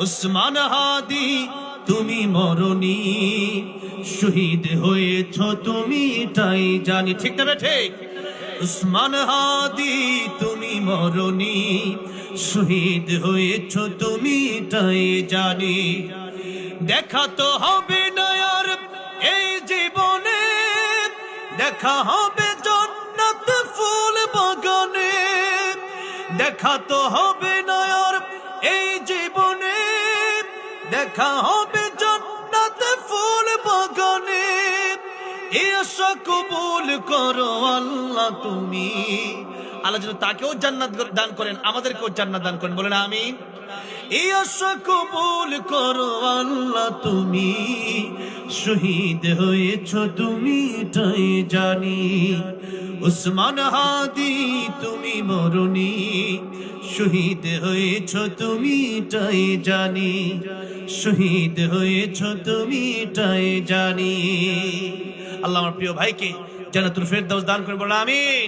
উসমান হাদি তুমি মরণি, শহীদ হয়েছ তুমি তাই জানি। ঠিক না ঠিক? উসমান হাদি তুমি মরণি, শহীদ হয়েছ তুমি তাই জানি। দেখা তো হবে না আর এই জীবনে, দেখা হবে জান্নাত ফুল বাগানে। দেখা তো হবে না আর এই জীবনে, দেখা হবে জান্নাত ফুল বাগানে। এই আশা কবুল করো আল্লাহ তুমি। আল্লাহ যেন তাকেও জান্নাত দান করেন, আমাদেরকেও জান্নাত দান করেন, বলেন আমিন। এই আশা কবুল করো আল্লাহ তুমি, শহীদ হয়েছ তুমি তাই জানি। উসমান হাদি তুমি মরণি, শহীদ হয়েছ তুমি তাই জানি। শহীদ হয়েছ তুমি তাই জানি। আল্লাহ আমার প্রিয় ভাইকে জান্নাতুল ফেরদাউস দান করে, বলেন আমিন।